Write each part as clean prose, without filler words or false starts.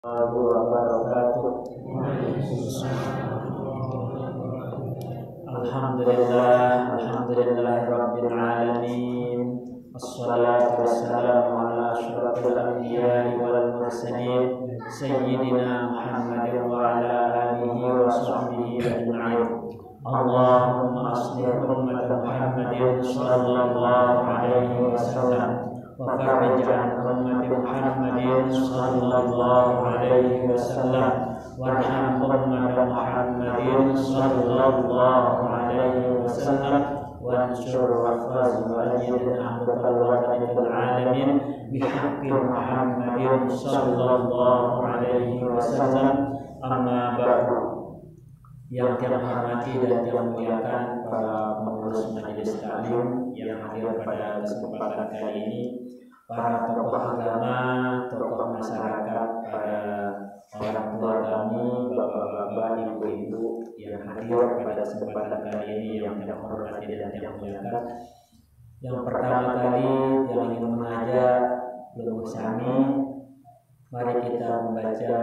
wabarakatuh. Alhamdulillahirabbil alamin. Wassalatu wassalamu ala asyrafil anbiya'i wal mursalin sayyidina Muhammadin wa ala alihi wa sahbihi ajma'in. Allahumma aslih ummat Muhammadin sallallahu alaihi wasallam wa farrij an ummati Muhammadin sallallahu alaihi wasallam warham ummat Muhammadin sallallahu alaihi wasallam wansur wafaz walidina ahluka wal alamin bihaqqi Muhammadin sallallahu alaihi wasallam. Amma ba'du. Yang kita hormati dan kita muliakan para pengurus majelis taklim yang hadir pada kesempatan kali ini, para tokoh agama, tokoh masyarakat, para orang tua kami, bapak-bapak, ibu-ibu yang hadir pada kesempatan kali ini yang kita hormati dan kita muliakan. Yang pertama kali yang ingin mengajak Luluh Sami, mari kita membaca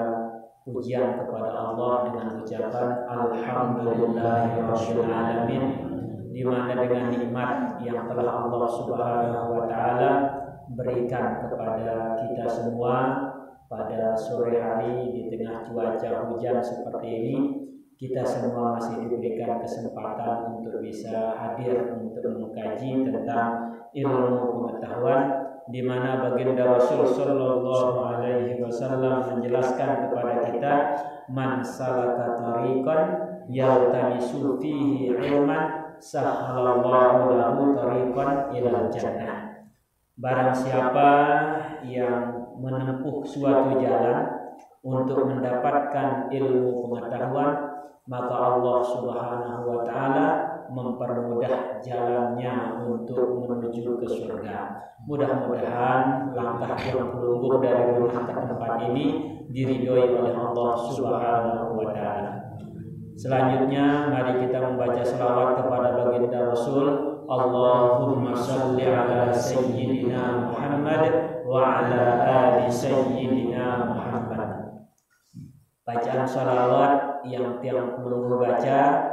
pujian kepada Allah dengan ucapan Alhamdulillahirabbil alamin, di mana dengan nikmat yang telah Allah Subhanahu wa taala berikan kepada kita semua pada sore hari di tengah cuaca hujan seperti ini, kita semua masih diberikan kesempatan untuk bisa hadir untuk mengkaji tentang ilmu pengetahuan, di mana baginda Rasul sallallahu alaihi wasallam menjelaskan kepada kita, man salaka tariqan yaltamisu fihi ilman sahhalallahu lahu tariqan ilal jannah. Barang siapa yang menempuh suatu jalan untuk mendapatkan ilmu pengetahuan, maka Allah Subhanahu wa taala mempermudah jalannya untuk menuju ke surga. Mudah-mudahan langkah yang melungguh dari rumah ke tempat ini diridhoi oleh Allah Subhanahu wa taala. Selanjutnya mari kita membaca selawat kepada baginda Rasul. Allahumma shalli ala sayyidina Muhammad wa ala ali sayyidina Muhammad. Bacaan salawat yang tiang melungguh baca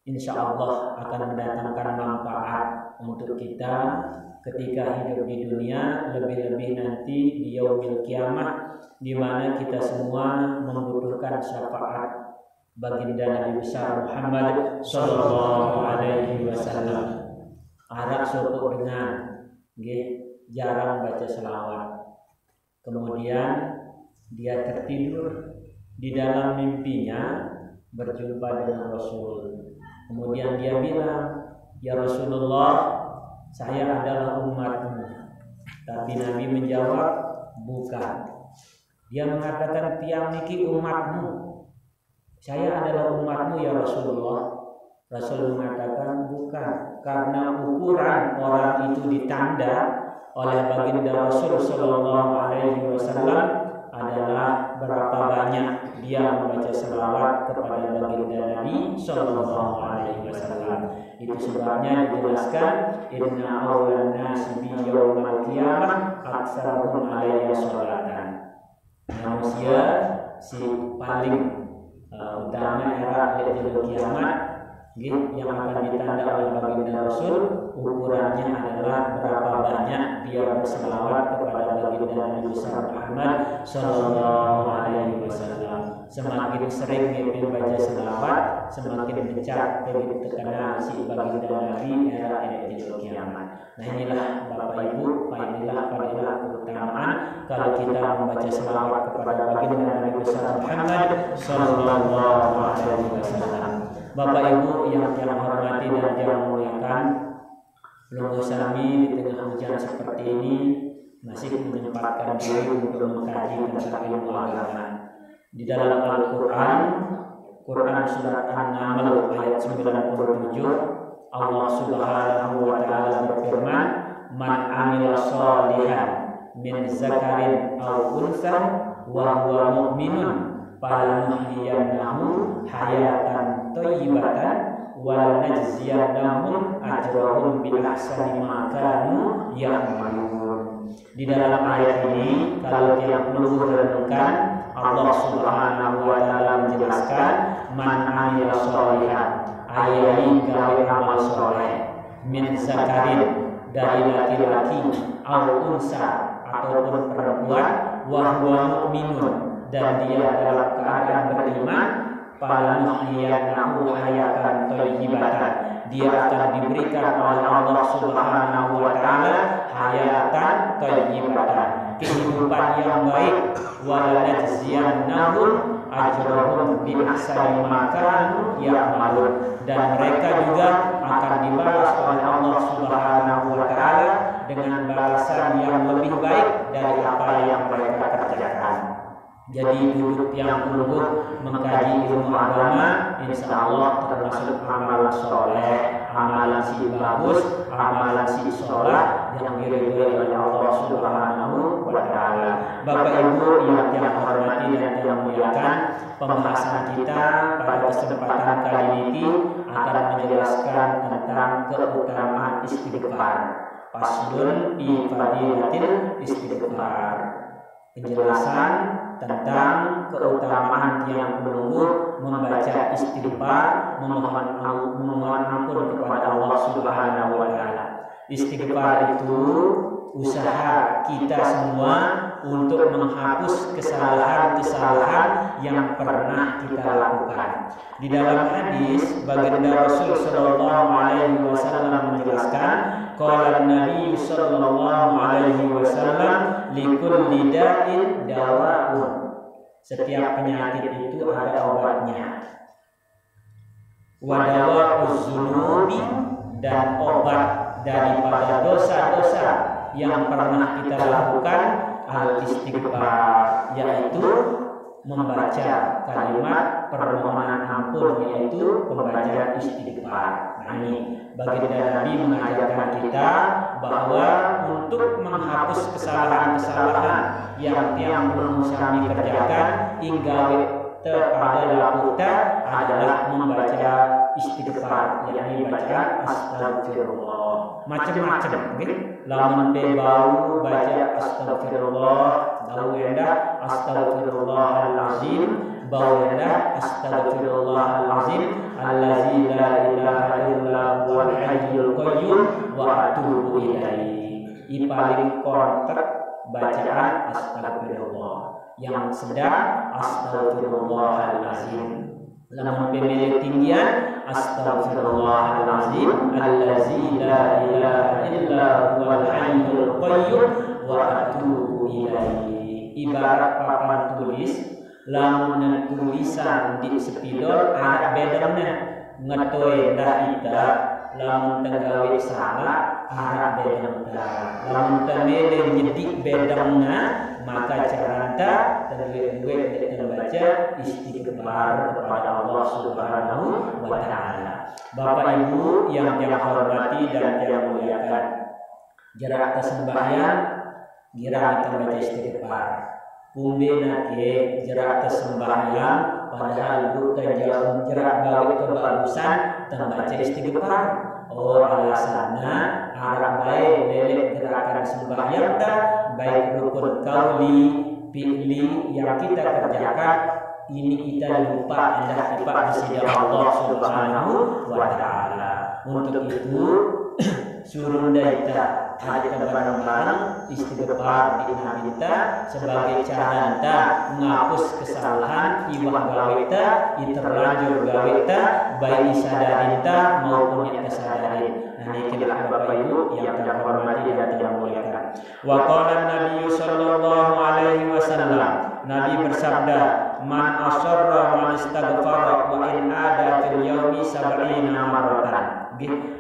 insya Allah akan mendatangkan manfaat untuk kita ketika hidup di dunia, lebih-lebih nanti di yaumil kiamah, di mana kita semua membutuhkan syafaat baginda Nabi besar Muhammad sallallahu alaihi wasallam. Arak sopok dengan jarang baca selawat, kemudian dia tertidur, di dalam mimpinya berjumpa dengan Rasul. Kemudian dia bilang, ya Rasulullah, saya adalah umatmu. Tapi Nabi menjawab, bukan. Dia mengatakan, tiang niki umatmu. Saya adalah umatmu ya Rasulullah. Rasul mengatakan, bukan. Karena ukuran orang itu ditanda oleh baginda Rasul sallallahu alaihi wasallam adalah berapa banyak dia membaca selawat kepada baginda Nabi sallallahu alaihi wasallam. Itu sebabnya dijelaskan, inna awlan nasi bi yaumil qiyamah aktsaruhum alayya sholatan. Manusia si paling utama era yaumil kiamat yang akan ditanda oleh baginda Rasul, ukurannya adalah berapa banyak dia berselawat kepada baginda Nabi besar Muhammad sallallahu alaihi wasallam. Semakin sering dia baca selawat, semakin besar dia terkenal si baginda Nabi era yaumil kiamat. Nah inilah Bapak Ibu, inilah keutamaan kalau kita membaca selawat kepada baginda Nabi besar Muhammad sallallahu alaihi wasallam. Bapak Ibu yang saya hormati dan saya muliakan, Luluh Sami di tengah hujan seperti ini masih menyempatkan diri untuk mengkaji tentang ilmu agama. Di dalam Al-Quran, Quran surat An-Naml ayat 97, Allah Subhanahu wa taala berfirman, man amila sholihan min zakarin aw unsa wa huwa mu'minun falanuhyiyannahu hayatan thayyibatan wa najziyannahum ajrahum bi ahsani ma kanu ya'malun. Di dalam ayat ini kalau kita perlu renungkan, man amila sholihan ayahi gawe amal soleh min zakarin dari laki-laki au unsa ataupun perempuan wa huwa mu'minun dan dia dalam keadaan beriman falanuhyiyanahu hayatan thayyibatan dia akan diberikan oleh Allah Subhanahu wa taala hayatan thayyibatan kehidupan yang baik walanajziyannahum ajrahum bi ahsani ma kanu ya'malun dan mereka juga akan dibalas oleh Allah Subhanahu wa taala dengan balasan yang lebih baik dari apa yang mereka kerjakan. Jadi duduk yang lembut mengkaji ilmu agama insya Allah termasuk amalan soleh, amalan si bagus, amalan si sholat yang diridhoi oleh Allah Subhanahu wa taala. Bapak Ibu yang hormati dan yang muliakan, pembahasan kita pada kesempatan kali ini akan menjelaskan tentang keutamaan istighfar. Faslun fi fadilatil istighfar. Penjelasan tentang keutamaan yang menunggu membaca istighfar, memohon ampun kepada Allah Subhanahu wa taala. Istighfar itu usaha kita semua untuk menghapus kesalahan-kesalahan yang pernah kita lakukan. Di dalam hadis baginda Rasul sallallahu alaihi wasallam menjelaskan, qala Nabi sallallahu alaihi wasallam likulli da'in dawa'un. Setiap penyakit itu ada obatnya. Wa dawa'uz dzunubi dan obat daripada dosa-dosa yang pernah kita lakukan al-istighfar, yaitu membaca kalimat permohonan ampun, yaitu pembacaan istighfar. Nah, ini baginda Nabi mengajarkan kita bahwa untuk menghapus kesalahan-kesalahan yang tiang belum kami kerjakan hingga pada lakuta adalah membaca istighfar, yakni baca astagfirullah. Macam-macam, okay? Lamun bau baca astagfirullah, bau endah astagfirullahalazim, bau endah astagfirullahalazim, allazi la ilaha illa huwal hayyul qayyum wa atubu ilaihi. Paling kontrak bacaan astagfirullah, yang sedang astagfirullahalazim. Lamun pemilik tinggian astagfirullahalazim allazi la ilaha illa huwal hayyul qayyum wa atubu ilaihi. Ibarat papan tulis, lamun tulisan di sepidol ada bedanya ngetoe dah ita, lamun tenggawe salah ada bedanya, lamun temele nyedik bedanya maka caranta terlebih membaca istighfar kepada Allah Subhanahu wa taala. Bapak Ibu yang hormati dan yang muliakan, jarak sembahyang gira kita baca istighfar. Pumbena ke jarak sembahyang padahal bukan jauh jarak gawe kebagusan membaca istighfar. Oh alasannya arah baik lelek gerakan sembahyang ta baik rukun kauli fi'li yang kita kerjakan ini kita lupa hendak lupa di sisi Allah Subhanahu wa taala. Untuk itu suruh kita ada barang-barang istighfar di kita sebagai cara kita menghapus kesalahan iwah gawita, terlanjur gawita, baik sadarinta maupun yang kesadarin. Nah, ini kira Bapak Ibu yang terhormati dan yang muliakan. Wa qala Nabi sallallahu alaihi wasallam, Nabi bersabda, man asarra man istaghfara wa in ada fil yaumi 70 marratan.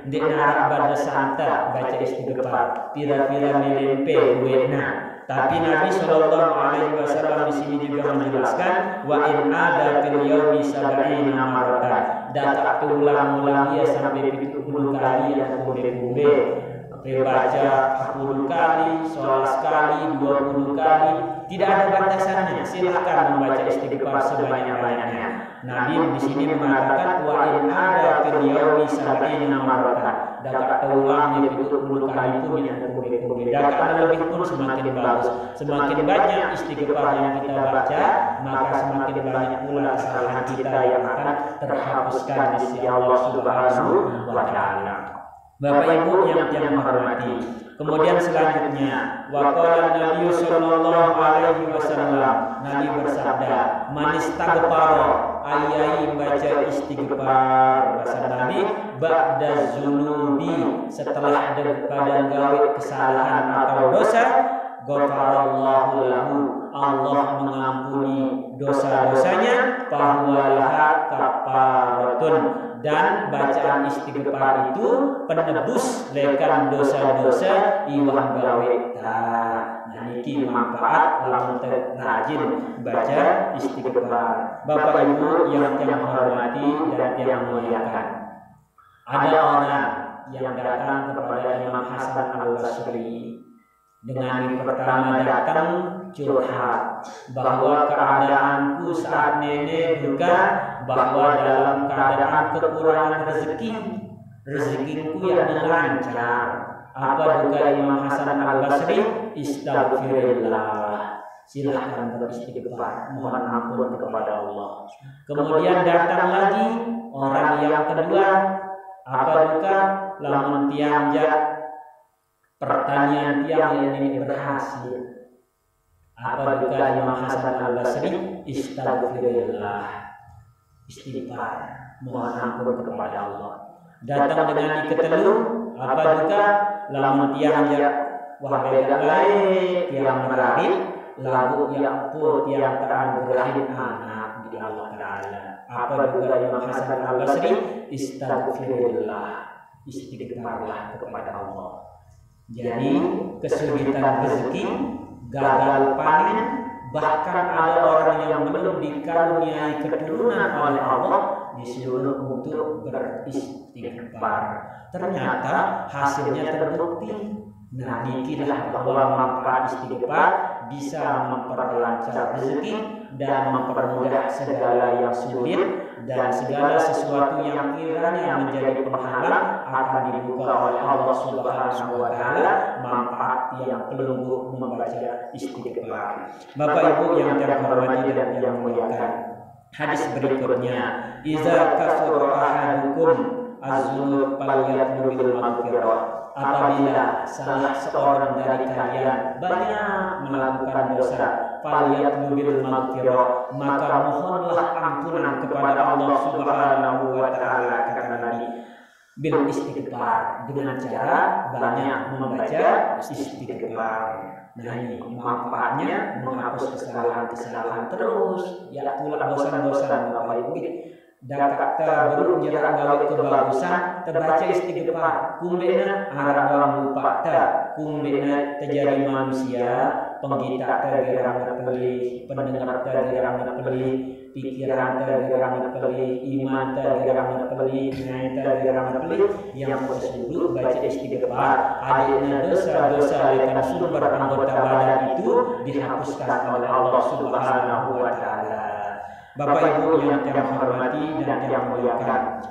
Dek narak pada santa baca istighfar pira-pira melempe wena. Tapi Nabi sallallahu alaihi wasallam di sini juga menjelaskan wa in ada fil yaumi 70 marratan. Data ulang-ulang ia sampai 70 kali atau kumbe-kumbe. Baca 10 kali, 11 kali, 20 kali, tidak ada batasannya. Silakan membaca istighfar sebanyak-banyaknya. Nabi di sini mengatakan wa in ada fil yaumi 70 marratan. Dapat ulangnya 70 kali pun yang kumbe-kumbe. Dapat lebih pun semakin bagus. Semakin banyak istighfar yang kita baca, maka semakin semakin banyak pula kesalahan kita yang akan terhapuskan di sisi Allah Subhanahu wa Ta'ala. Bapak Ibu yang hormati, kemudian selanjutnya waqala Nabi sallallahu alaihi wasallam, Nabi bersabda, man istaghfara, ayai baca istighfar bahasa Nabi, ba'da zunubi, setelah daripada gawe kesalahan atau dosa, ghafarallahu lahu, Allah mengampuni dosa-dosanya, fahuwalaha kafaratun, dan bacaan istighfar itu penebus lekan dosa-dosa iwah gawe ta. Nah niki manfaat lamun rajin baca istighfar. Bapak Ibu yang hormati dan yang muliakan, ada orang yang datang kepada Imam Hasan Al-Basri dengan yang pertama datang curhat bahwa keadaanku saat nenek duka, bahwa dalam keadaan kekurangan rezekiku yang lancar. Apa duka Imam Hasan Al-Basri? Istaghfirullah, silahkan beristighfar, mohon ampun kepada Allah. Kemudian datang lagi orang yang kedua, apa duka? Lamun tiang pertanian tiang yang ini berhasil. Apa duka Imam Hasan Al-Basri? Istaghfirullah, istighfar, mohon ampun kepada Allah. Datang dengan ketelu, apa duka? Lamun tiang wah beda lain, tiang merahim, lagu yang pun tiang teranggerahim anak di Allah Ta'ala. Apa duka Imam Hasan Al-Basri? Istaghfirullah, istighfarlah kepada Allah. Jadi kesulitan rezeki, gagal panen, bahkan ada orang yang belum dikaruniai keturunan oleh Allah disuruh untuk beristighfar. Ternyata hasilnya terbukti. Nah, dikilah bahwa manfaat istighfar bisa memperlancar rezeki dan mempermudah segala yang sulit, dan segala sesuatu yang kiranya menjadi penghalang akan dibuka oleh Allah Subhanahu wa Ta'ala. Manfaat yang pelunggu membaca istighfar. Bapak Ibu yang terhormati dan yang muliakan, hadis berikutnya, iza kasura ahadukum az-dzunub falyatlu bil maghfirah. Apabila salah seorang dari kalian banyak melakukan dosa, falyatlu bil maghfirah, maka mohonlah ampunan kepada Allah Subhanahu wa Ta'ala, kata Nabi, bil istighfar, dengan cara banyak membaca istighfar. Nah ini manfaatnya menghapus kesalahan-kesalahan terus, ya tulah dosa-dosa Bapak Ibu. Dakak baru nyerang gawe kebagusan, terbaca istighfar, kumbena arang gawe pakta, kumbena terjadi manusia, penggita tergerang terpelih, pendengar tergerang terpelih, pikiran tergerang terpelih, iman tergerang terpelih, nyai tergerang terpelih, yang tersebut baca istighfar, adanya dosa-dosa lekan sumber anggota badan itu dihapuskan oleh Allah Subhanahu wa Ta'ala. Bapak Ibu yang hormati dan yang muliakan.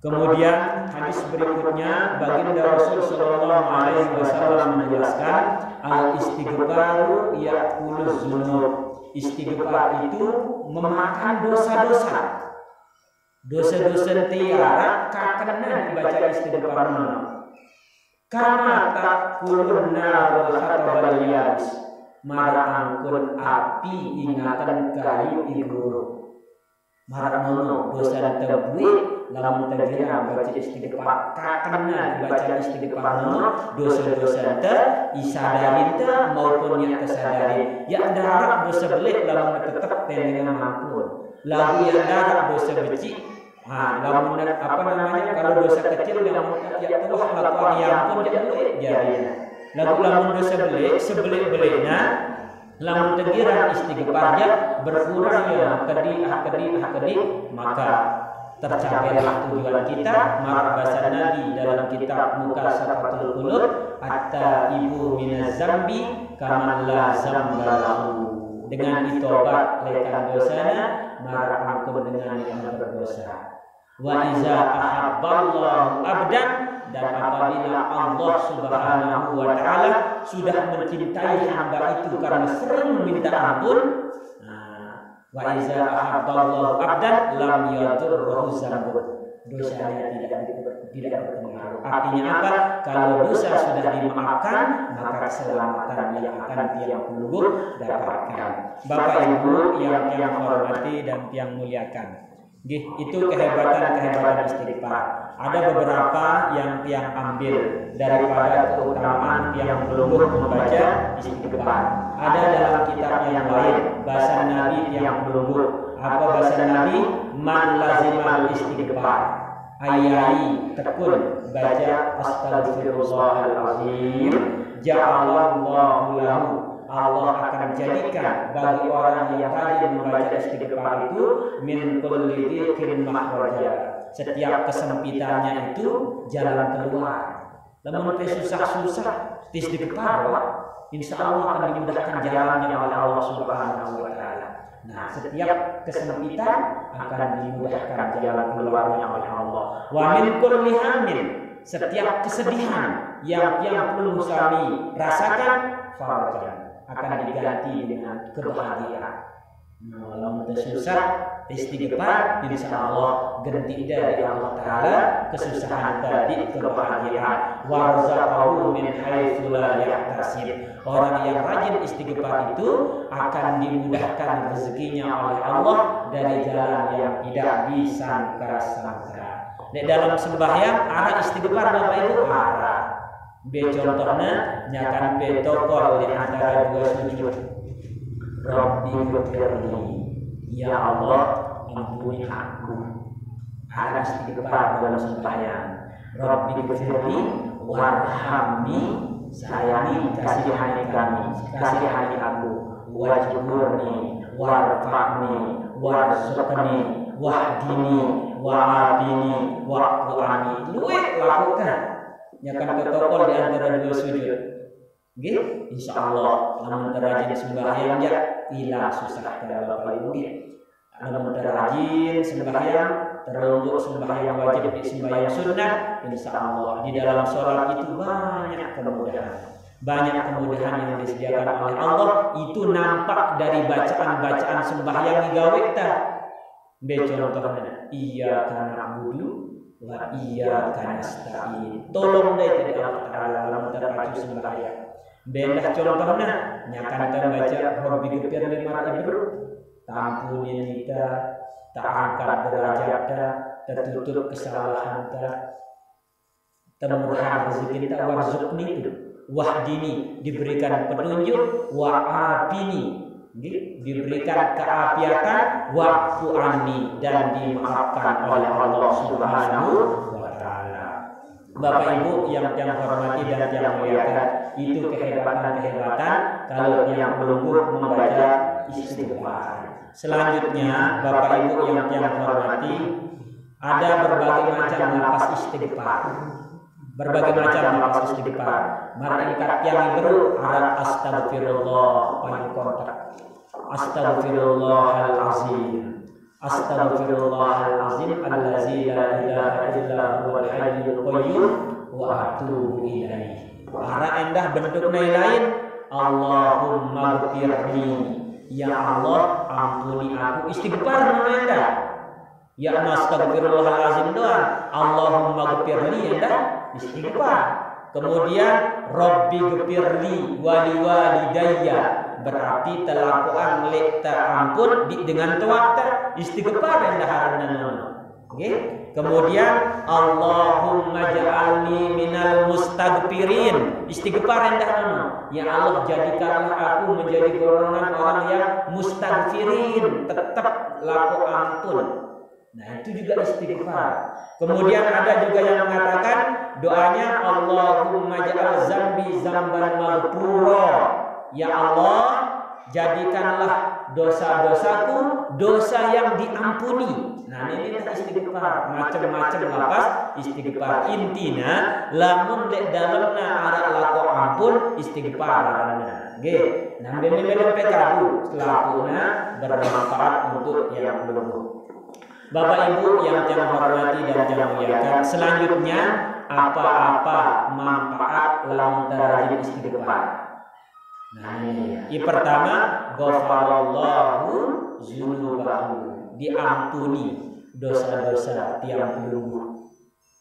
Kemudian hadis berikutnya, baginda Rasul sallallahu alaihi wasallam menjelaskan, al istighfaru yaqulu dzunub. Istighfar itu memakan dosa-dosa. Dosa-dosa tiara kakena dibaca istighfar mana? Karena taqulun nar khatabal yabis, marangkun api ingatan kayu iguru. Marang dosa terbuat lamun tergira baca istighfar, kakena baca istighfar dosa-dosa isadari maupun yang tersadari. Ya darah dosa belik lamun tetap dengan ampun. Lagu yang darah dosa beci, lamun kalau dosa kecil yang ya Allah lakukan yang pun jadi. Lamun dosa belik sebelik-beliknya, lamun tegiran istighfarnya berkurang ya kedi, maka tercapailah tujuan kita. Maka bahasa Nabi dalam kitab Mukasafatul Qulub, at-taibu minaz zambi kaman la zamba lahu. Dengan ditobat lekan dosanya, maka ampun dengan yang berdosa. Wa iza ahabballahu abdan, dan apabila Allah Subhanahu wa Ta'ala sudah mencintai hamba itu karena sering meminta ampun, Wa iza ahabballahu 'abdan lam yadurruhu dzambun. Dosanya tidak berpengaruh. Artinya apa? Kalau dosa sudah dimaafkan, maka keselamatan yang akan tiang pelungguh dapatkan. Bapak Ibu yang tiang hormati dan tiang muliakan, itu kehebatan istighfar. Ada beberapa yang tiang ambil daripada keutamaan tiang pelungguh membaca istighfar. Ada dalam kitab yang lain bahasa Nabi tiang pelungguh. Apa bahasa Nabi? Man lazimal istighfar. Ayai tekun baca astagfirullahalazim, ja'alallahu lahu. Allah akan jadikan bagi orang yang rajin membaca istighfar itu min kulli dhiqin makhraja. Setiap kesempitannya itu jalan keluar. Lamun susah-susah istighfar, insya Allah akan dimudahkan jalannya oleh Allah Subhanahu wa taala. Nah, setiap kesempitan akan dimudahkan jalan keluarnya oleh Allah. Wa min kulli hammin, setiap kesedihan yang perlu kami rasakan, farajan, akan diganti dengan kebahagiaan. Kalau susah istighfar, insya Allah ganti dari Allah Taala kesusahan tadi kebahagiaan. Warzaqahu min haitsu la yahtasib. Orang yang rajin istighfar itu akan dimudahkan rezekinya oleh Allah dari jalan yang tidak disangka-sangka. Di dalam sembahyang arah istighfar Bapak Ibu arah. Contohnya nyakan betokol di antara dua sujud. Rabbi ghfirli, ya Allah ampuni aku. Ada istighfar dalam sembahyang. Rabbi ghfirli warhamni, sayangi, kasihani kami, kasihani aku. Wajburni warfa'ni warzuqni wahdini wa'afini wa'fu'ani. Luwih lakukan nyakan protokol di antara dua sujud. Nggih, insyaallah lamun rajin sembahyang ya hilang susah kada Bapak Ibu. Lamun rajin sembahyang, teruntuk sembahyang wajib di sembahyang sunnah, insyaallah di dalam salat itu banyak kemudahan. Banyak kemudahan yang disediakan oleh Allah itu nampak dari bacaan-bacaan sembahyang digawe ta. Contohnya iyyaka na'budu wa iyyaka nasta'in. Tolong deh dari Allah Taala dalam terpacu sembahyang. Bendah contohnya nyakan baca Rabbi ghfirli mar'ibru, tampuni kita, tak angkat derajat tertutup kesalahan temurah rezeki kita, warzuqni wahdini diberikan petunjuk, wa'afini diberikan keapiatan, wa'fu anni dan dimaafkan oleh Allah Subhanahu wa taala. Bapak Ibu yang hormati dan yang muliakan, itu kehebatan kalau yang belum membaca istighfar. Selanjutnya Bapak Ibu yang hormati, ada berbagai macam nafas istighfar. Berbagai macam nafas istighfar. Mereka yang baru ada astagfirullah paling kontak. Astagfirullahalazim. Astagfirullahalazim allazi la ilaha illa huwal hayyul qayyum wa atubu ilaihi. Para endah bentuk lain, Allahumma ghfirli, ya Allah ampuni aku. Istighfar endah. Ya astagfirullahalazim doang. Allahumma ghfirli endah istighfar. Kemudian Rabbi ghfirli wali walidayya, berarti telakuan lekta ampun dengan tuata istighfar yang daharanna. Okay? Kemudian Allahumma ja'alni minal mustaghfirin, istighfar yang daharanna. Ya Allah jadikanlah aku menjadi golongan orang yang mustaghfirin, tetap laku ampun. Nah itu juga istighfar. Kemudian ada juga yang mengatakan doanya Allahumma ja'al zambi zamban maghfura. Ya Allah, jadikanlah dosa-dosaku dosa yang diampuni. Nah ini istighfar, macam-macam lapas istighfar. Intina lamun dek dalamna arah laku ampun istighfar. Nggih, nah bener-bener pekabu selakuna bermanfaat untuk yang belum. Bapak Ibu yang hormati dan yang muliakan, selanjutnya apa-apa manfaat lamun rajin istighfar. Nah ini yang pertama, ghafarallahu dzunub lahu, diampuni dosa-dosa tiang pelunggu.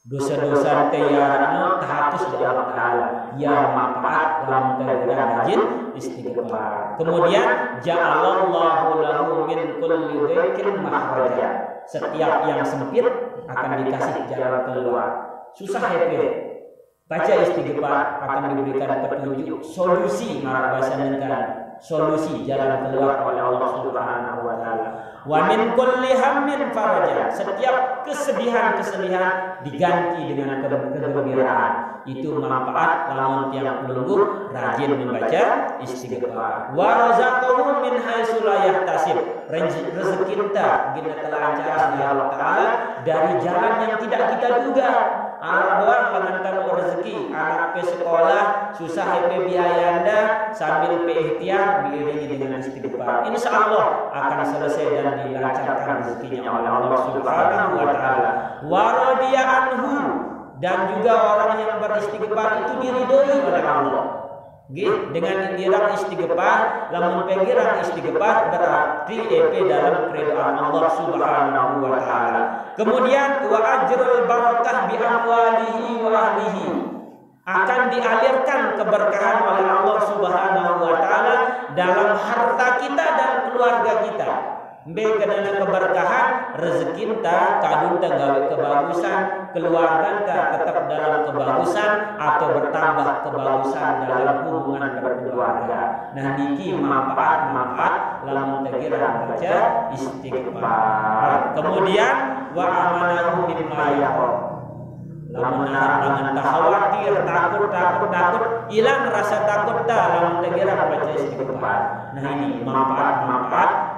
Dosa-dosa tayarana tahapus di Allah Ta'ala yang manfaat lamun tayarana rajin istighfar. Kemudian ja'alallahu lahu min kulli dhaikin makhraja. Setiap yang sempit akan dikasih jalan keluar. Susah happy. Baca istighfar akan diberikan petunjuk solusi solusi jalan keluar oleh Allah Subhanahu wa taala. Wa min kulli hammin faraja. Setiap kesedihan diganti dengan kegembiraan. Itu manfaat lamun tiang pelunggu rajin membaca istighfar. Wa razaqahu min haitsu la yahtasib. Rezeki kita gina kelancaran ya Allah Taala dari jalan yang tidak kita duga. Anak doang lantaran rezeki, anak ke sekolah susah happy biaya Anda sambil ikhtiar diiringi dengan istighfar. Insya Allah akan selesai dan dilancarkan rezekinya oleh Allah Subhanahu wa taala. Wa radiya anhu, dan juga orang yang beristighfar itu diridhoi oleh Allah. Dengan inggiran istighfar, lamun pengiran istighfar berarti dalam keridhaan Allah Subhanahu wa taala. Kemudian wa ajrul barakah bi amwalihi wa ahlihi, akan dialirkan keberkahan oleh Allah Subhanahu wa taala dalam harta kita dan keluarga kita. Karena keberkahan rezeki kita kadung gawe kebagusan, keluarga kita tetap dalam kebagusan atau bertambah kebagusan dalam hubungan berkeluarga. Nah niki manfaat lamun tegira baca istighfar. Kemudian wa amanahu mimma yaqab, lamun jangan khawatir, takut, hilang rasa takut lamun tegira baca istighfar. Nah ini manfaat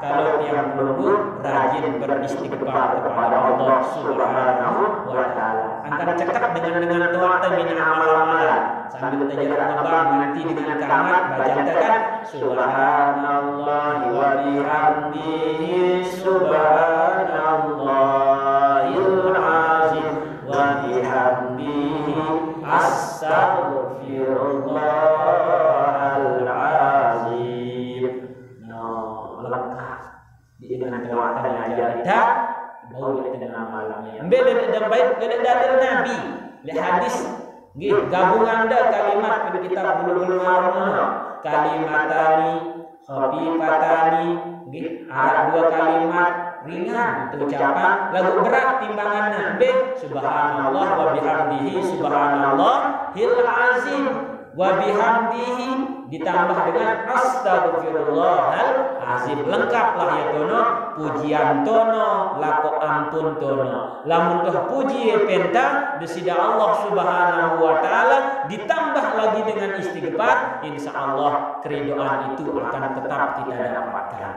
kalau tiang pelunggu rajin beristighfar kepada Allah Subhanahu wa taala. Akan cekap dengan tuata min amal-amalan sambil tejarak ngebang nanti dengan kalimat baca kan subhanallah wa bihamdihi subhanallahil azim wa bihamdihi astaghfirullahal azim. Lengkap dengan kekuatan ajar kita bau dengan malamnya. Ambil dan baik dari Nabi. Lihat hadis gabungan dah kalimat di kitab Bulughul Maram. Kalimatani khafifatani ada dua kalimat ringan untuk ucapan, lagu berat timbangannya. Subhanallah wa bihamdihi subhanallahil azim wa bihamdihi ditambah dengan astagfirullahal azim. Lengkaplah ya tono pujian tono lako ampun tono lamun toh puji penta desida Allah Subhanahu wa taala ditambah lagi dengan istighfar, insyaallah keridoan itu akan tetap kita dapatkan.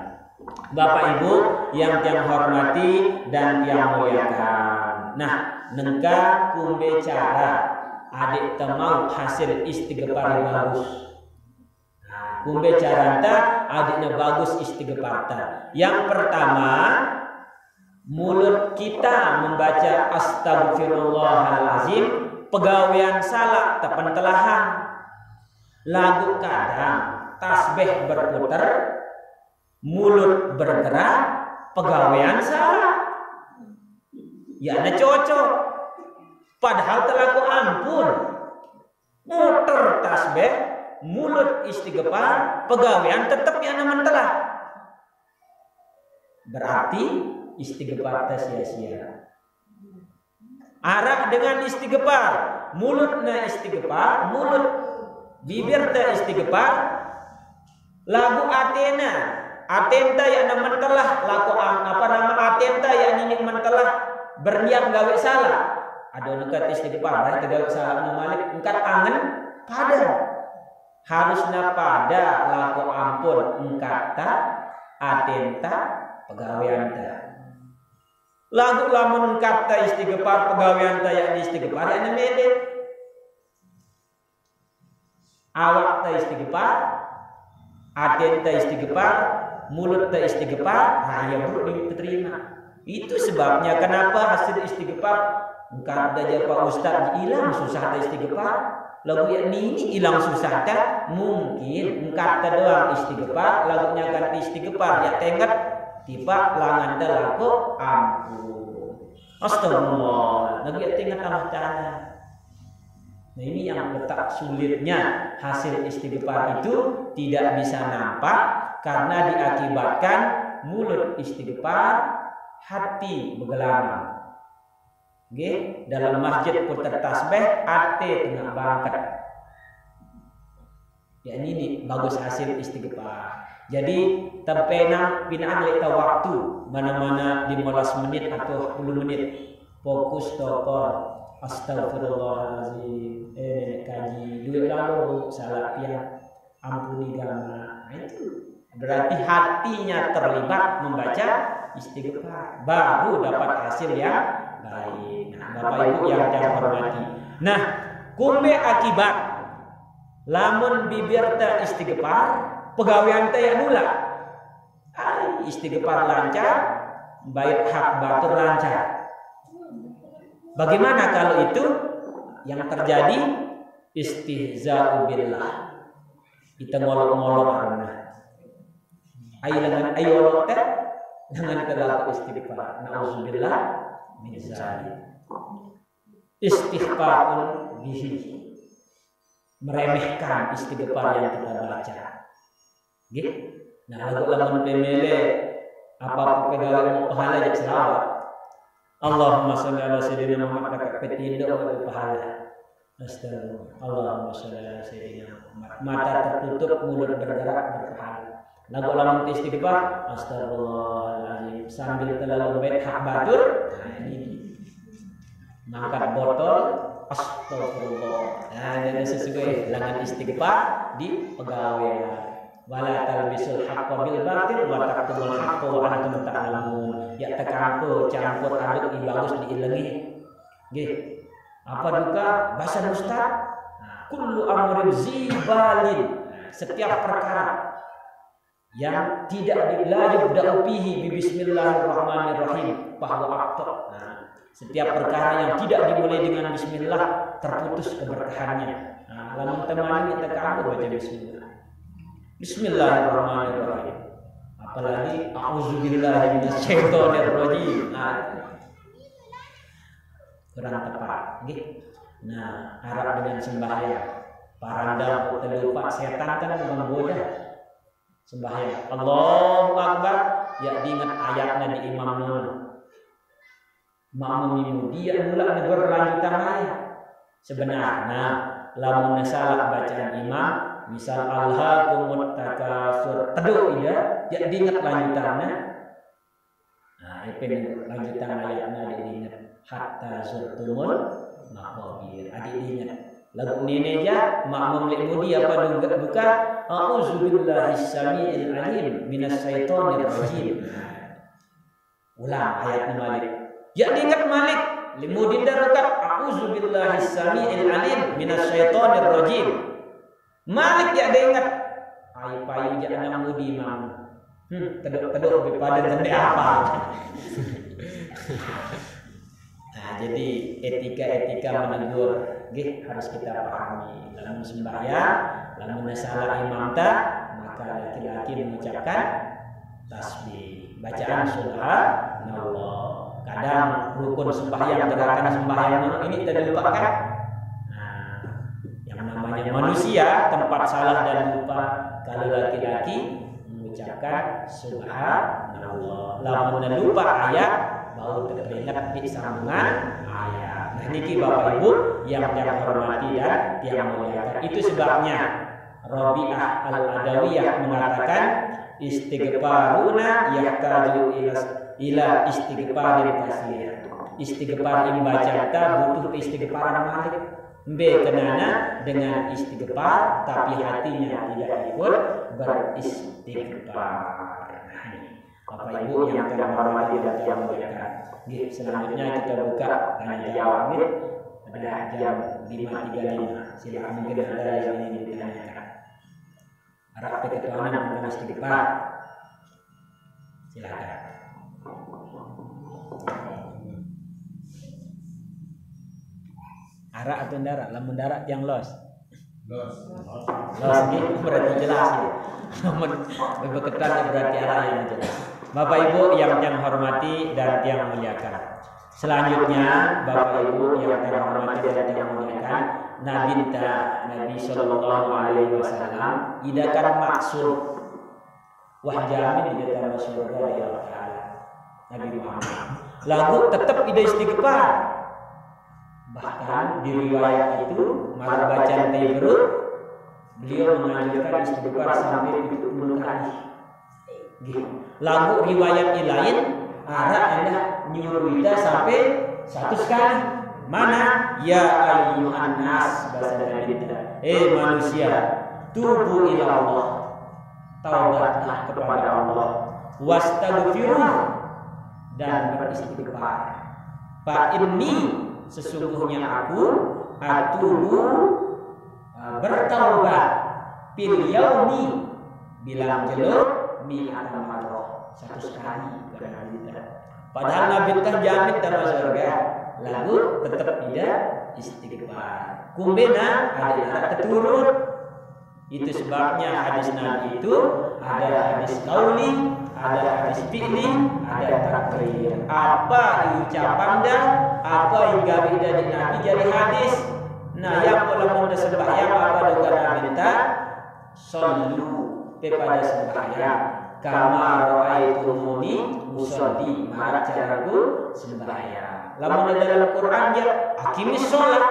Bapak Ibu yang tiang hormati dan tiang muliakan. Nah, nengka kumbe cara adik temau hasil istighfar bagus. Kumbe caranta adiknya bagus istighfarta. Yang pertama, mulut kita membaca astagfirullahalazim, pegawean salah tepan telahan. Lagu kadang tasbih berputar, mulut bergerak, pegawean salah. Ya ada cocok. Padahal telaku ampun. Muter tasbih, mulut istighfar, pegawean tetap yang naman telah. Berarti istighfar sia-sia. Arah dengan istighfar, mulutnya istighfar, mulut bibir ta istighfar, lagu atena, atenta yang naman telah, laku atenta yang ini mentelah berniat gawe salah. Ada nukat istighfar, gawe salah malik, engkat angen pada. Harusnya pada laku ampun engkata atenta pegawean ta. Lagu lamun engkata istighfar pegawean ta yang istighfar yang mede. Awak ta istighfar, atenta istighfar, mulut ta istighfar, nah yang perlu diterima. Itu sebabnya kenapa hasil istighfar engkau aja Pak Ustaz hilang susah ta istighfar. Lagu yang ini hilang susah tak mungkin engkau doang istighfar, lagunya kan istighfar ya tengat tiba langan dalaku ampun. Astagfirullah. Nabi ingat Allah Ta'ala. Nah ini yang letak sulitnya hasil istighfar itu tidak bisa nampak karena diakibatkan mulut istighfar, hati bergelama. Okay? Dalam masjid putar tasbih, hati tengah bangkat. Ya ini bagus hasil istighfar. Jadi terpenang pinaan leta waktu mana-mana 15 menit atau 10 menit fokus tokor. Astagfirullahaladzim. Kaji duit lalu salah pihak ampuni gama. Nah, itu berarti hatinya terlibat membaca istighfar baru dapat hasil yang baik. Nah, Bapak Ibu yang saya hormati. Nah, kumbe akibat lamun bibir ta istighfar, pegawaian ta ya nula. Istighfar lancar, baik hak batur lancar. Bagaimana kalau itu yang terjadi istihza'u billah. Kita ngolok-ngolok Allah. Ayo teh dengan terlalu istighfar. Nauzubillah min dzalik. Istighfarun bihi. Meremehkan istighfar yang kita baca. Gitu. Nah, lagu pemele apa pegawai pahala jadi selawat. Allahumma sholli ala sayyidina Muhammad kakak petindo pahala. Astagfirullah. Allahumma sholli ala sayyidina Muhammad. Mata tertutup, mulut bergerak berpahala. Lagu lamun istighfar, astagfirullahaladzim sambil terlalu baik hak batur. Nah ini mangkat botol, astagfirullah. Nah ini sesuai langan istighfar di pegawai. Wala talbisul haqqo bil batil wa taqtumul haqqo wa antum ta'lamun. Ya tekampo campur aduk bagus diilengi. Nggih. Apa duka bahasa Ustaz? Kullu amrin zibalin. Setiap perkara yang tidak dilajib fihi bi bismillahirrahmanirrahim bahwa aktor. Nah, setiap perkara yang tidak dimulai dengan bismillah terputus keberkahannya. Nah, lamun temani kita kamu baca bismillah. Bismillahirrahmanirrahim. Apalagi auzubillahi minasyaitonirrajim. Nah, kurang tepat, gitu. Nah, harap dengan sembahyang. Paranda terlupa setan kan menggoda. Sembahyang. Allahu Akbar. Ya diingat ayatnya di imam nun. Makmum dia mulai berlanjutan ayat. Sebenarnya lamun salah bacaan imam misal alhaakumut takasur teduh ya diingat lanjutannya. Nah itu lanjutan ayatnya diingat hatta zurtumul maqabir. Adik diingat lagu ini aja makmum limudi apa buka a'udzubillahis samiil alim minasyaitonir rajim. Ulang ayat Malik. Ya diingat Malik limudi darukat a'udzubillahis samiil alim minasyaitonir rajim. Malik ya diingat ai payu jangan mudi mam. Teduk pada tende apa. Nah, jadi etika menegur nggih harus kita pahami. Dalam sembahyang, lamun salah imam ta, maka laki-laki mengucapkan tasbih, bacaan subhanallah. Kadang rukun sembahyang, gerakan sembahyang ini terlupakan. Namanya manusia tempat salah dan lupa. Kalau laki-laki mengucapkan subhanallah, lamun lupa ayat baru teringat di sambungan ayat. Nah niki Bapak Ibu yang hormati dan yang muliakan. Itu sebabnya Rabi'ah al-Adawiyah mengatakan istighfaruna yahtaju ila istighfarin katsir. Istighfar yang baca kita butuh istighfaran malik. B kenana dengan istighfar tapi hatinya tidak ikut beristighfar. Nah, Bapak Ibu yang kita hormati dan yang muliakan. Selanjutnya kita buka tanya jawab pada jam 5.35. Silakan mungkin ada yang ingin ditanyakan. Harap keketuaan tentang istighfar. Silakan. Arak atau darat, lamun darat yang los ini berarti jelas ya. Namun berketan berarti arah yang jelas. Bapak Ibu yang hormati dan yang muliakan. Selanjutnya Bapak Ibu yang hormati dan yang muliakan, Nabi Sallallahu Alaihi Wasallam idakan maksud wah jamin di dalam surga ya Allah Taala. Nabi Muhammad lagu tetap ide istighfar. Bahkan di riwayat itu mara bacaan Taibru beliau menganjurkan istighfar sampai 70 kali. Lagu riwayat lain arah Anda nyuruh kita sampai 100 kali. Mana ya ayyuhan nas bahasa Nabi kita. Manusia, tubu ila Allah. Taubatlah kepada Allah. Wastaghfiruh dan beristighfar. Fa inni sesungguhnya aku atubu bertaubat fil yaumi bilang jeluk mi'atan marrah 100 kali padahal Nabi terjamin dalam surga lalu tetap tidak istighfar kumbena ada keturun itu sebabnya hadis Nabi itu ada hadis qauli ada hadis fi'li ada takrir apa ucapan dan apa yang gawe dari Nabi jadi hadis. Nah yang kalau mau sembahyang apa doa Nabi minta sallu kepada sembahyang kama raaitumuni usolli mara caraku sembahyang. Lamun dalam Quran ya aqimis shalah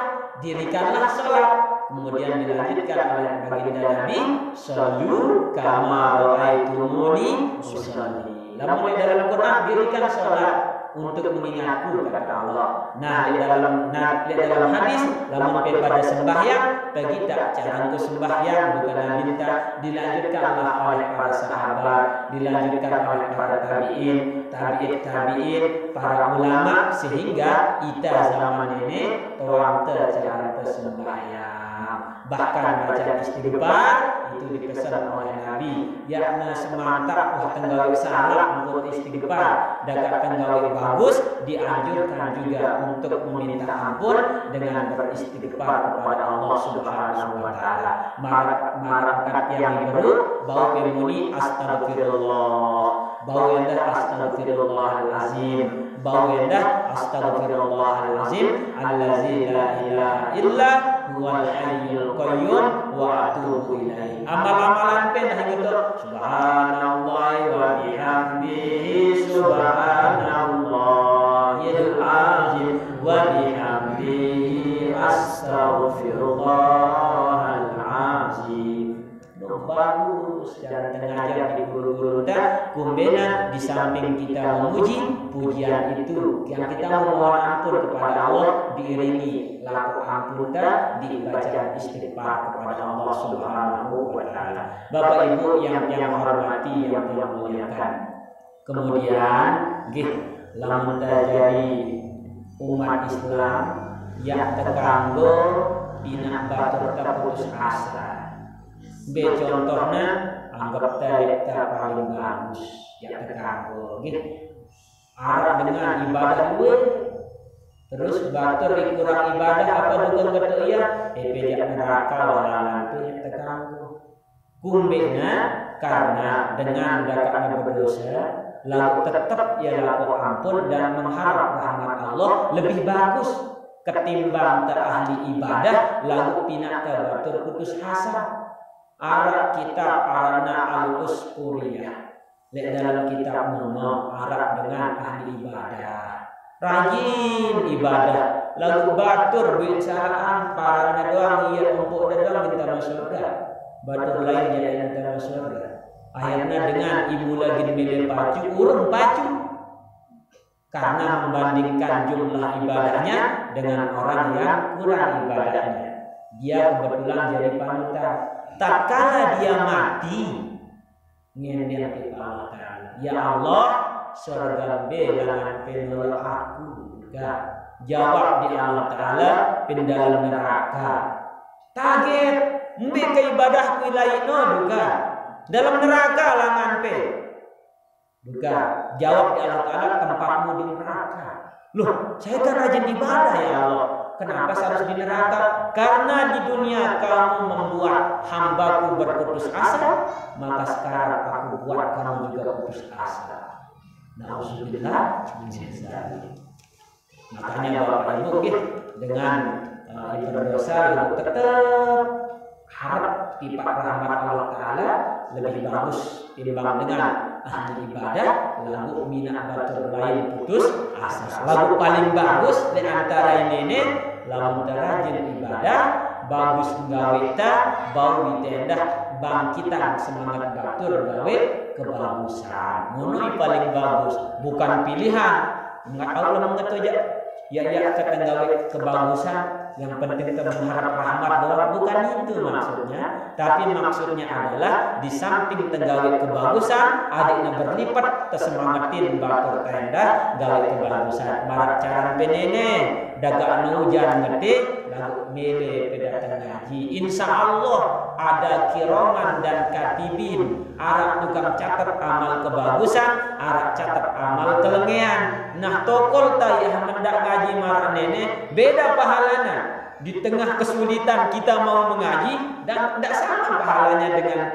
dirikanlah salat kemudian dilanjutkan oleh baginda Nabi sallu kama raaitumuni usolli. Lamun dalam Quran dirikan salat untuk mengingatku kata Allah. Nah di dalam hadis lamun pada sembahyang bagi tak cara untuk sembahyang bukan minta dilanjutkanlah oleh para sahabat, dilanjutkan oleh para tabi'in, para ulama sehingga kita zaman ini tuang cara sembahyang. Bahkan baca istighfar itu dipesan oleh Nabi yakna semantap wah tenggawi salah untuk istighfar dapat tenggawi bagus dianjurkan juga untuk meminta ampun dengan beristighfar kepada Allah Subhanahu wa taala. Marakat yang baru bau pemuni astagfirullah, bau endah astagfirullahalazim, bau endah astagfirullahalazim allazi la ilaha illa huwal hayyul qayyum wa atubu ilaihi. Amal-amalan penah gitu. Subhanallah wa bihamdihi subhanallahil azim wa bihamdihi astaghfirullahal azim. Bagus dan tengajar di guru-guru dan kumbena di samping kita memuji pujian itu yang kita memohon ampun kepada Allah diiringi laku ampun dan dibaca istighfar kepada Allah Subhanahu wa taala. Bapak Ibu yang hormati yang muliakan. Kemudian lamun jadi umat Islam yang terkanggo dina batur terputus asa. B contohnya anggap kita paling bagus yang terkanggo arah dengan ibadah gue terus batur dikurang ibadah apa dukung betul ya bejak neraka walalan itu yang terkanggo kumbena karena dengan dakaknya berdosa lalu tetap ya laku ampun dan mengharap rahmat Allah lebih bagus ketimbang terahli ibadah lalu pinak batur putus asa. Arab kitab Arana al-Uskuriyah dalam kitab Nono Arab dengan ahli ibadah rajin ibadah lalu batur bicaraan parana doang ia empuk doang kita masuk surga batur lain jadi kita masuk surga akhirnya dengan ibu lagi milih pacu urung pacu karena membandingkan jumlah ibadahnya dengan orang yang kurang ibadahnya dia kebetulan jadi panutan. Tak kala dia mati ngenden ke Allah Ta'ala ya Allah surga belangan penol aku juga jawab di Allah Ta'ala pendalam neraka kaget mbe ke ibadahku ilaino juga dalam neraka langan pe juga jawab di Allah Ta'ala tempatmu di neraka loh saya kan rajin ibadah ya Allah. Kenapa harus di neraka? Karena di dunia kamu membuat hambaku berputus asa, maka sekarang aku buat kamu juga putus asa. Nauzubillah min dzalik. Makanya Bapak Ibu dengan berdosa lalu tetap harap tipe rahmat Allah Ta'ala lebih bagus timbang dengan ahli ibadah lalu minat batur lain putus asa. Lagu paling bagus di antara ini lamun rajin ibadah bagus gawe ta bau tenda bangkitan semangat batur gawe kebagusan. Ngono paling bagus, bukan pilihan. Enggak Allah mengetahui ya ketenggawe kebagusan yang penting kita mengharap rahmat doang, bukan itu maksudnya. Tapi maksudnya adalah di samping tenggawe kebagusan adiknya berlipat tersemangatin batur tenda gawe kebagusan. Marak caran penene dagang hujan ngetik lagu mele pedatang ngaji. Insya Allah ada kiroman dan katibin arak tukang catat amal kebagusan, arak catat amal kelengean. Nah tokol tayah mendak ngaji marah nenek beda pahalanya. Di tengah kesulitan kita mau mengaji dan tidak sama pahalanya dengan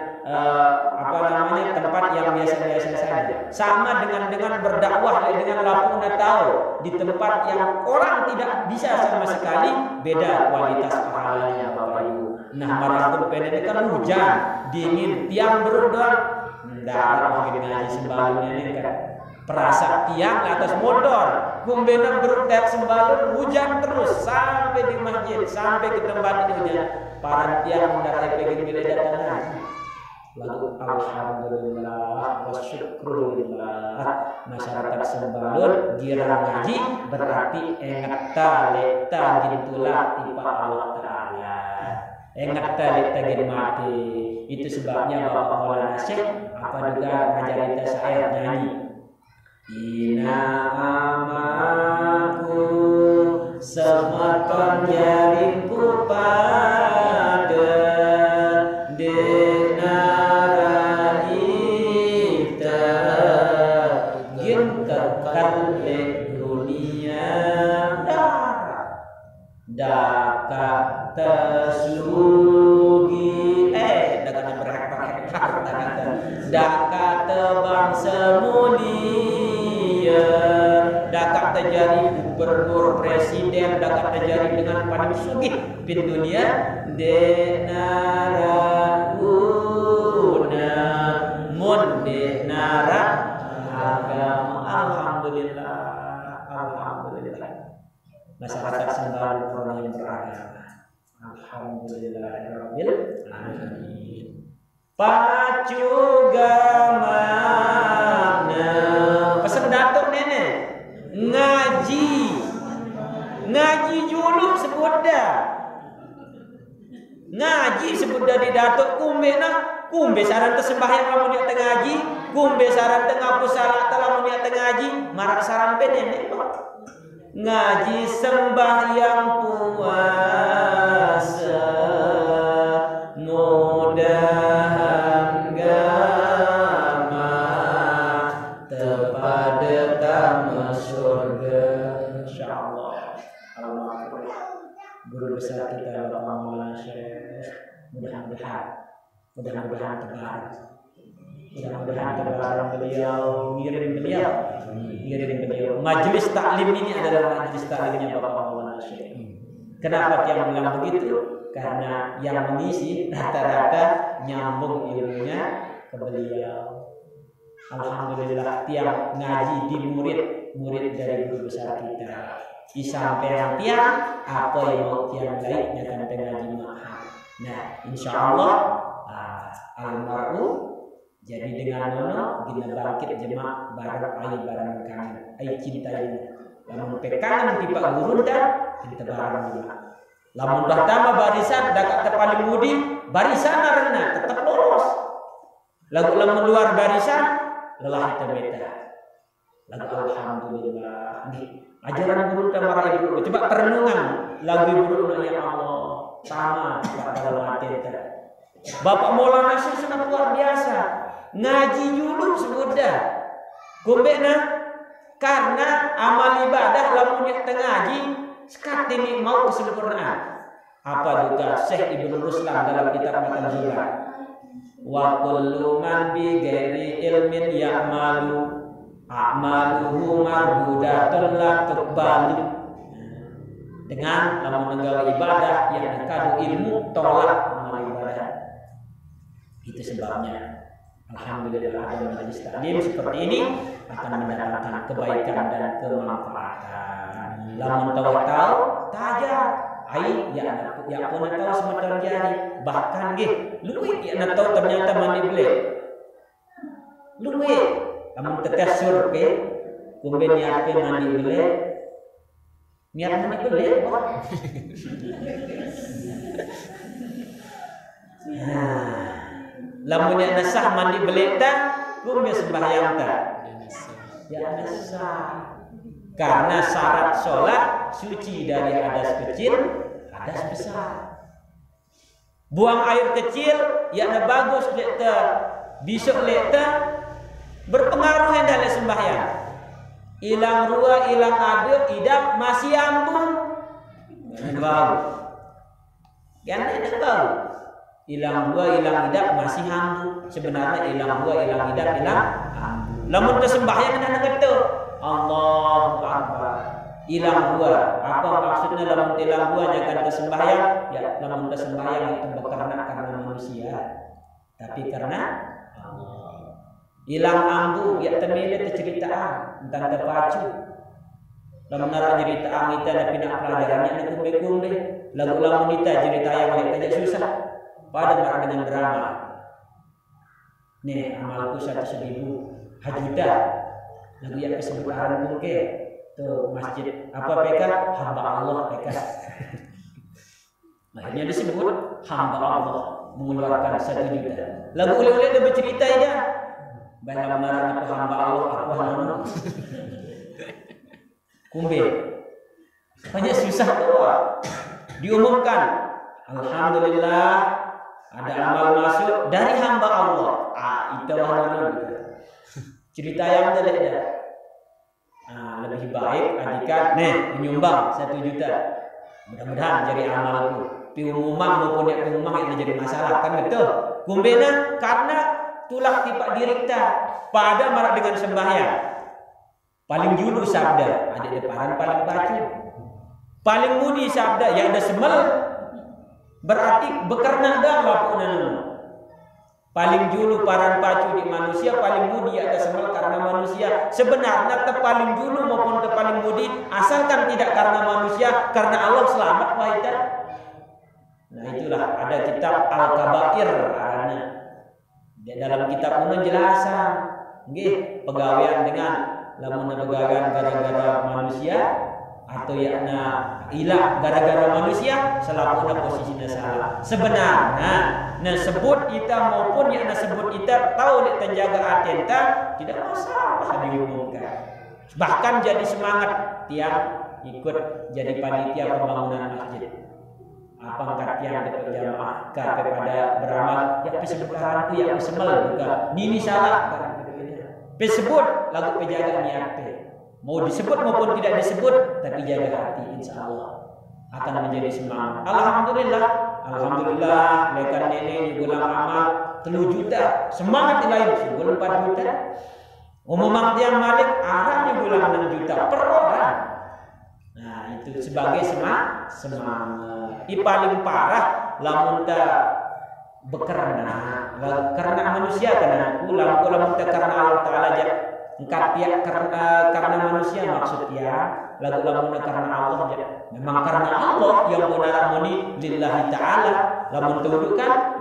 tempat yang biasa-biasa saja. Sama dengan berdakwah dengan lapuna tahu di tempat yang orang tidak bisa sama sekali, beda kualitas pahalanya Bapak Ibu. Nah marahun pendek kan hujan, dingin, tiang berdoa, ndak mungkin ngaji sembalun ini kan. Perasa tiang atas motor, kumbena bertek sembalun hujan terus sampai di masjid, sampai ke tempat itu hujan. Para tiang mendarat pengen bila datang ngaji. Lalu alhamdulillah wa syukrulillah. Masyarakat sembalun girang ngaji berarti engata leta gitulah tipe Allah Ta'ala. Engata leta gin mati. Itu sebabnya Bapak Maulana Syekh apa juga ngajarin saya nyanyi. Ina amaku semakan jariku pada denara ita gin kekal dunia dakat tesugi dakat berhak-hak dakat tebang semuli dakat terjadi gubernur presiden dakat terjadi dengan paling sugih di dunia denara guna mun denara agama. Alhamdulillah masyarakat sembarang orang yang beragama. Alhamdulillahirabbil alamin. Pacu gamana pesan datuk nenek ngaji juluk sebudah di datuk kumbe saran tersembahyang lamun dia tengah ngaji, kumbe saran tengah pusala lamun dia tengah ngaji, marak saran nenek ngaji sembahyang puasa mudahan gama tepada tamu surga insyaallah. Guru besar kita Bapak Maulana Syekh mudah-mudahan tebarang beliau ngirim beliau. Majelis taklim ini adalah majelis taklimnya Bapak Maulana Syekh. Kenapa dia bilang begitu? Karena yang mengisi rata-rata nyambung ilmunya ke beliau. Alhamdulillah tiang ngaji di murid dari guru besar kita. Disampaikan tiang apa yang mau tiang baiknya kan ngaji mahal. Nah, insyaallah almarhum jadi dengan nono gina bangkit jemaah bareng bareng kangen cinta ini. Lamun pekangan di Pak Guru dah kita bareng jemaah. Lamun dah tama barisan dak paling mudi barisan arena tetap lolos. Lamun luar barisan lelah terbeta. Lagu alhamdulillah. Ajaran guru tamara ibu coba perenungan lagu guru ya Allah sama dalam hati kita. Bapak Maulana Syekh sangat luar biasa. Ngaji dulu sudah. Kumbena karena amal ibadah lamun yang tengah ngaji sekat ini mau kesempurnaan. Apa juga Syekh Ibnu Ruslan dalam kitab Matanzila. Wa kullu man bi ghairi ilmin ya'malu a'maluhu mardudatun la tuqbalu. Dengan lamun nggawa ibadah yang kadu ilmu tolak amal ibadah. Itu sebabnya alhamdulillah ada majelis taklim seperti ini akan mendatangkan kebaikan dan kemanfaatan. Lamun tahu taja ai ya pun tahu semeton jari bahkan nggih luwih ya tahu ternyata mandi beli. Luwih lamun tetes surpe kumbe niat mandi beli. Niat mandi beli. Lamun yang nasah mandi beli tak, kumbe sembahyang tak. Ya nasah. Karena syarat sholat suci dari hadas kecil, hadas besar. Buang air kecil, ya bagus lekta. Besok lekta berpengaruh yang dalam sembahyang. Ilang rua, ilang adu, idap masih ambung. Bau. Kan tidak bau. Ilang dua, ilang idap masih ambung. Sebenarnya ilang dua, ilang idap, ilang ambung. Lamun kesembahyang kan kata Allahu Akbar. Ilang dua. Apa maksudnya lamun ilang dua jangan kesembahyang? Ya lamun kesembahyang itu bukan karena manusia, tapi karena Allah. Ilang ambu ya temele cerita tentang terpacu. Lamun nara cerita kita ada pindah pelajarannya ada kumbe-kumbe. Lagu-lagu kita cerita yang tidak susah. Pada marah dengan drama. Nih amalku 100.000 hajuda. Lagu yang kesebutan mungkin tuh masjid apa PK hamba Allah PK. Akhirnya disebut hamba Allah mengeluarkan 1 juta. Lagu oleh-oleh dia bercerita ya. Banyak menarang itu hamba Allah apa nama? Kumbe. Banyak susah doa. Diumumkan, alhamdulillah ada amal masuk dari hamba Allah. Itu mana? Cerita yang tidak. Lebih baik adikan menyumbang 1 juta. Mudah-mudahan jadi amalku. Pengumuman maupun yang pengumuman itu jadi masalah kan betul. Kumbena karena tulak tipak dirikta pada marak dengan sembahyang. Paling julu sabda ada depan paling baca. Paling mudi sabda yang ada semel berarti bekerna dah lapunan. Paling julu paran pacu di manusia paling mudi ada semel karena manusia. Sebenarnya paling julu maupun paling mudi asalkan tidak karena manusia karena Allah selamat wahida. Nah itulah ada kitab Al-Kabair arahnya. Di dalam kitab pun penjelasan nggih pegawaian dengan lamun pegawaian gara-gara manusia atau yakna ilah gara-gara manusia selaku posisinya salah. Sebenarnya sebut kita maupun yakna sebut kita tahu nek terjaga atenta tidak masalah diumumkan. Bahkan jadi semangat tiang ikut jadi panitia pembangunan masjid. Apa angkat yang dapat jamaah kepada beramal ya pesebut itu yang semel juga ini salah pesebut lagu penjaga niat mau disebut maupun tidak disebut tapi jaga hati insya Allah akan menjadi semangat. Alhamdulillah lekan nenek gulang amal 3 juta semangat lain 4 juta umum yang malik arahnya gulang 6 juta per orang. Nah itu sebagai semangat. Paling parah lamun ta bekerna karena manusia karena ulang karena Allah Taala aja engkat ya karena manusia maksudnya lagu lamun karena Allah aja memang karena Allah yang benar muni lillahi taala lamun tudukan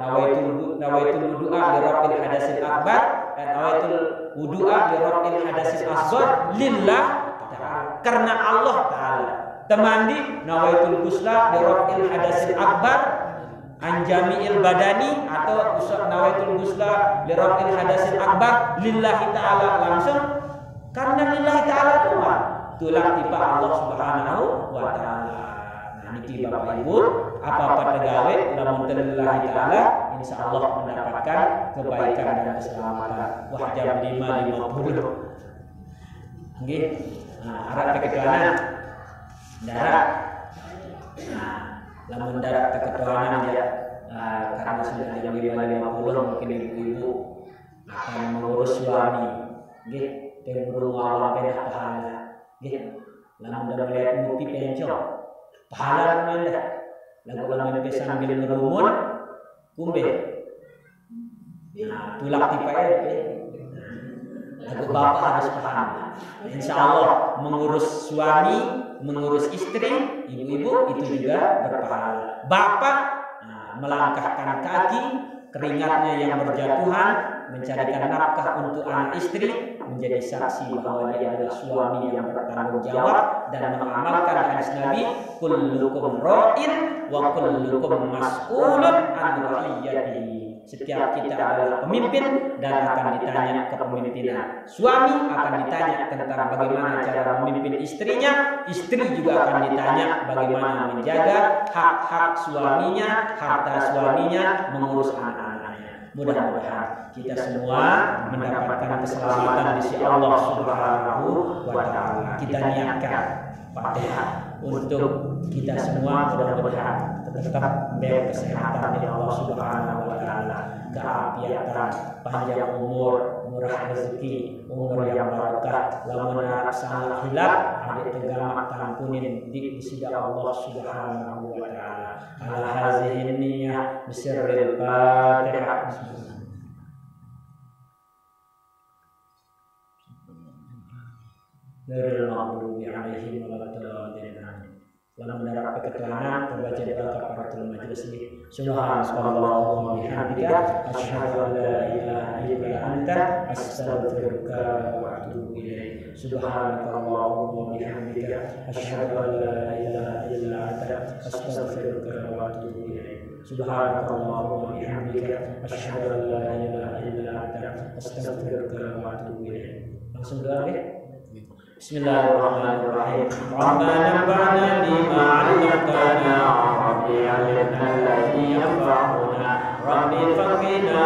nawaitul wudu'a li rabbil hadasil akbar dan nawaitul wudu'a li rabbil hadasil asghar lillah ta'ala karena Allah Taala. Temandi nawaitul ghusla li rabbil hadasil akbar an jami'il badani atau nawaitul ghusla li rabbil hadasil akbar lillahi ta'ala langsung karena lillahi ta'ala Tuhan tulang tiba Allah Subhanahu wa taala. Nah niki Bapak Ibu apa-apa pegawai lamun lillahi ta'ala insyaallah mendapatkan kebaikan dan keselamatan. Wah jam 5.50 nggih. Nah arah keketuanan darat. Nah, lamun darat keketuanan ya karena sudah jam 5.50 mungkin ibu-ibu akan mengurus suami. Nggih, Tengurung Allah pedah pahala. Nggih. Lamun udah melihat ngopi penco. Pahala nanda. Lagu lamun sambil ngerumun kumbe. Nah, tulak tipe lagu bapak harus paham. Insya Allah mengurus suami, mengurus istri, ibu-ibu itu juga berpahala. Bapak melangkahkan kaki, keringatnya yang berjatuhan, mencarikan nafkah untuk anak istri, menjadi saksi bahwa dia adalah suami yang bertanggung jawab dan mengamalkan hadis Nabi, kullukum ra'in wa kullukum mas'ulun an ra'iyatihi. Setiap kita adalah pemimpin dan akan ditanya kepemimpinan. Suami akan ditanya tentang bagaimana cara memimpin istrinya, istri juga akan ditanya bagaimana menjaga hak-hak suaminya, harta suaminya, mengurus anak-anaknya. Mudah-mudahan kita semua mendapatkan keselamatan di sisi Allah Subhanahu wa Ta'ala. Kita niatkan Fatihah untuk kita semua, mudah-mudahan tetap berkesehatan di Allah Subhanahu wa Ta'ala, keafiatan, panjang umur, murah rezeki, umur yang barokah, lamun salah hilap adik tegamak tampunin di sisi Allah Subhanahu wa Ta'ala. Ala hazihi niyyah bisirril Fatihah. Ghairil maghdubi 'alaihim waladdallin. Dalam mendarat keterangan terbaca doa kafaratul majlis ini. Subhanallahumma wa bihamdika asyhadu an la ilaha illa anta astaghfiruka wa atubu ilaik. Subhanallahumma wa bihamdika asyhadu an la ilaha illa anta astaghfiruka wa atubu ilaik. Subhanallahumma wa bihamdika asyhadu an la ilaha illa anta astaghfiruka wa atubu ilaik. Langsung doa deh. Bismillahirrahmanirrahim. Rabbana anfa'na bima 'allamtana wa rabbi 'allimna alladhi yanfa'una. Rabbi faqina